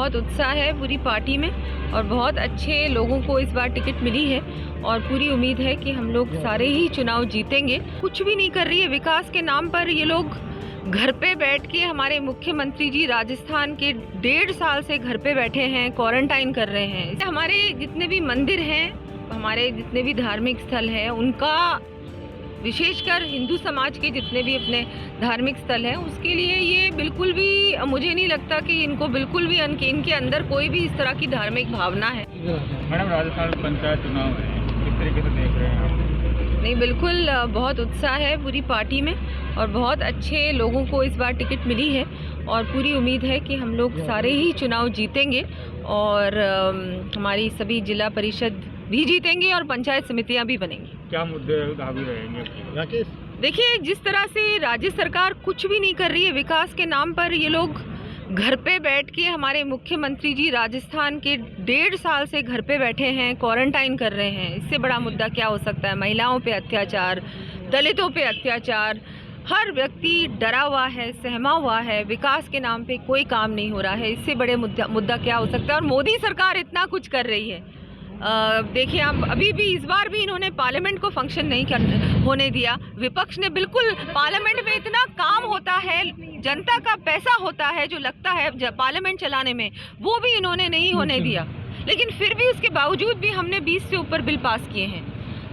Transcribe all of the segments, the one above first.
बहुत उत्साह है पूरी पार्टी में और बहुत अच्छे लोगों को इस बार टिकट मिली है और पूरी उम्मीद है कि हम लोग सारे ही चुनाव जीतेंगे। कुछ भी नहीं कर रही है विकास के नाम पर ये लोग। घर पे बैठ के हमारे मुख्यमंत्री जी राजस्थान के 1.5 साल से घर पे बैठे हैं, क्वारंटाइन कर रहे हैं। हमारे जितने भी मंदिर हैं, हमारे जितने भी धार्मिक स्थल हैं, उनका विशेषकर हिंदू समाज के जितने भी अपने धार्मिक स्थल हैं, उसके लिए ये बिल्कुल भी मुझे नहीं लगता कि इनको बिल्कुल भी इनके अंदर कोई भी इस तरह की धार्मिक भावना है। मैडम, राजस्थान पंचायत चुनाव है, किस तरीके से देख रहे हैं आप? नहीं, बिल्कुल बहुत उत्साह है पूरी पार्टी में और बहुत अच्छे लोगों को इस बार टिकट मिली है और पूरी उम्मीद है कि हम लोग सारे ही चुनाव जीतेंगे और हमारी सभी जिला परिषद भी जीतेंगे और पंचायत समितियां भी बनेंगी। क्या मुद्दे हावी रहेंगे? देखिए, जिस तरह से राज्य सरकार कुछ भी नहीं कर रही है विकास के नाम पर, ये लोग घर पे बैठ के हमारे मुख्यमंत्री जी राजस्थान के 1.5 साल से घर पे बैठे हैं, क्वारंटाइन कर रहे हैं। इससे बड़ा मुद्दा क्या हो सकता है? महिलाओं पे अत्याचार, दलितों पे अत्याचार, हर व्यक्ति डरा हुआ है, सहमा हुआ है, विकास के नाम पे कोई काम नहीं हो रहा है। इससे बड़े मुद्दा क्या हो सकता है? और मोदी सरकार इतना कुछ कर रही है। देखिए, आप अभी भी इस बार भी इन्होंने पार्लियामेंट को फंक्शन नहीं होने दिया। विपक्ष ने बिल्कुल, पार्लियामेंट में इतना काम होता है, जनता का पैसा होता है जो लगता है पार्लियामेंट चलाने में, वो भी इन्होंने नहीं होने दिया। लेकिन फिर भी उसके बावजूद भी हमने 20 से ऊपर बिल पास किए हैं।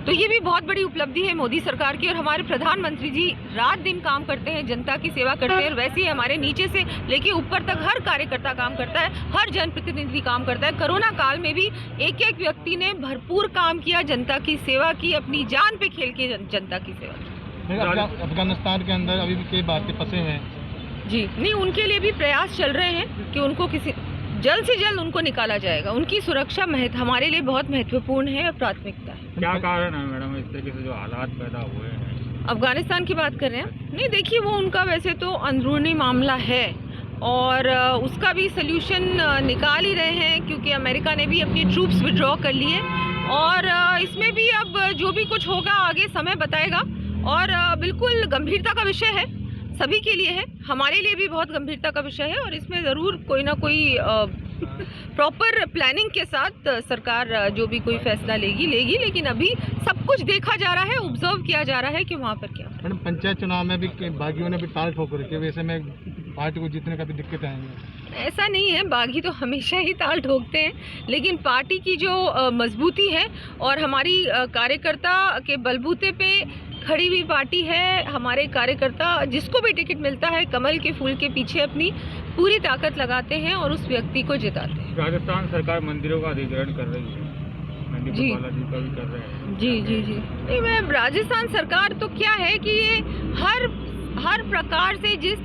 तो ये भी बहुत बड़ी उपलब्धि है मोदी सरकार की। और हमारे प्रधानमंत्री जी रात दिन काम करते हैं, जनता की सेवा करते हैं। और वैसे ही हमारे नीचे से लेके ऊपर तक हर कार्यकर्ता काम करता है, हर जनप्रतिनिधि काम करता है। कोरोना काल में भी एक एक व्यक्ति ने भरपूर काम किया, जनता की सेवा की, अपनी जान पे खेल के जनता की सेवा की। अफगानिस्तान के अंदर अभी भी कई भारतीय फंसे हैं। जी नहीं, उनके लिए भी प्रयास चल रहे हैं कि उनको जल्द से जल्द उनको निकाला जाएगा। उनकी सुरक्षा हमारे लिए बहुत महत्वपूर्ण है और प्राथमिकता है। क्या कारण है मैडम इस तरीके से जो हालात पैदा हुए हैं? अफगानिस्तान की बात कर रहे हैं? नहीं, देखिए, वो उनका वैसे तो अंदरूनी मामला है और उसका भी सल्यूशन निकाल ही रहे हैं, क्योंकि अमेरिका ने भी अपनी ट्रूप्स विड्रॉ कर लिए और इसमें भी अब जो भी कुछ होगा आगे समय बताएगा। और बिल्कुल गंभीरता का विषय है, सभी के लिए है, हमारे लिए भी बहुत गंभीरता का विषय है और इसमें ज़रूर कोई ना कोई प्रॉपर प्लानिंग के साथ सरकार जो भी कोई फैसला लेगी। लेकिन अभी सब कुछ देखा जा रहा है, ऑब्जर्व किया जा रहा है कि वहाँ पर क्या। मैडम, पंचायत चुनाव में भी बागियों ने भी ताल ठोक रखी है, वैसे में पार्टी को जीतने का भी दिक्कत आएंगी? ऐसा नहीं है, बागी तो हमेशा ही ताल ठोकते हैं, लेकिन पार्टी की जो मजबूती है और हमारी कार्यकर्ता के बलबूते पे खड़ी हुई पार्टी है। हमारे कार्यकर्ता जिसको भी टिकट मिलता है कमल के फूल के पीछे अपनी पूरी ताकत लगाते हैं और उस व्यक्ति को जिताते हैं। राजस्थान सरकार मंदिरों का अधिग्रहण कर रही है, जी का भी कर रहे हैं। जी। नहीं, मैं राजस्थान सरकार तो क्या है कि ये हर प्रकार से जिस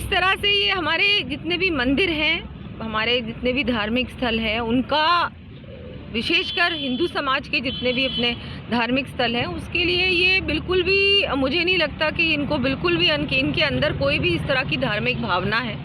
तरह से ये हमारे जितने भी मंदिर हैं, हमारे जितने भी धार्मिक स्थल हैं, उनका विशेषकर हिंदू समाज के जितने भी अपने धार्मिक स्थल हैं, उसके लिए ये बिल्कुल भी मुझे नहीं लगता कि इनको बिल्कुल भी इनके अंदर कोई भी इस तरह की धार्मिक भावना है।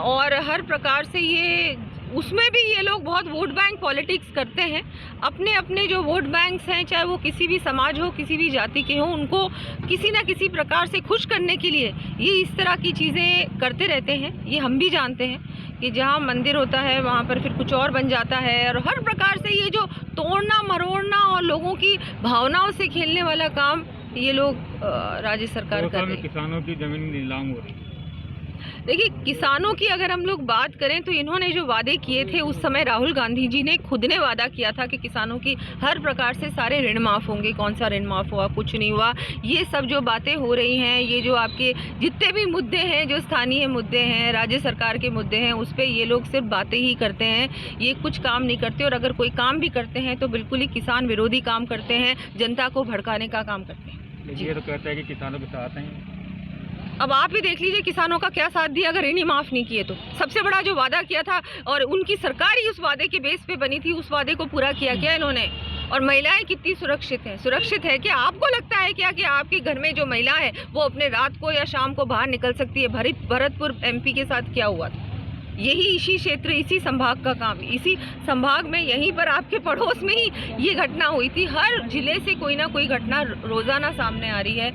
और हर प्रकार से ये उसमें भी ये लोग बहुत वोट बैंक पॉलिटिक्स करते हैं। अपने अपने जो वोट बैंक्स हैं, चाहे वो किसी भी समाज हो, किसी भी जाति के हो, उनको किसी न किसी प्रकार से खुश करने के लिए ये इस तरह की चीज़ें करते रहते हैं। ये हम भी जानते हैं कि जहाँ मंदिर होता है वहाँ पर फिर कुछ और बन जाता है। और हर प्रकार से ये जो तोड़ना मरोड़ना और लोगों की भावनाओं से खेलने वाला काम ये लोग राज्य सरकार कर रही है। किसानों की जमीन नीलाम हो रही है। देखिए, किसानों की अगर हम लोग बात करें तो इन्होंने जो वादे किए थे उस समय राहुल गांधी जी ने खुद ने वादा किया था कि किसानों की हर प्रकार से सारे ऋण माफ़ होंगे। कौन सा ऋण माफ़ हुआ? कुछ नहीं हुआ। ये सब जो बातें हो रही हैं, ये जो आपके जितने भी मुद्दे हैं, जो स्थानीय मुद्दे हैं, राज्य सरकार के मुद्दे हैं, उस पर ये लोग सिर्फ बातें ही करते हैं, ये कुछ काम नहीं करते। और अगर कोई काम भी करते हैं तो बिल्कुल ही किसान विरोधी काम करते हैं, जनता को भड़काने का काम करते हैं। ये तो कहते हैं कि किसानों के साथ हैं। अब आप ही देख लीजिए किसानों का क्या साथ दिया अगर इन्हीं माफ़ नहीं किए तो। सबसे बड़ा जो वादा किया था और उनकी सरकार ही उस वादे के बेस पे बनी थी, उस वादे को पूरा किया क्या इन्होंने? और महिलाएं कितनी सुरक्षित हैं? सुरक्षित है क्या? आपको लगता है क्या कि आपके घर में जो महिला है वो अपने रात को या शाम को बाहर निकल सकती है? भरतपुर MP के साथ क्या हुआ था? यही इसी क्षेत्र, इसी संभाग का काम, इसी संभाग में यहीं पर आपके पड़ोस में ही ये घटना हुई थी। हर जिले से कोई ना कोई घटना रोज़ाना सामने आ रही है।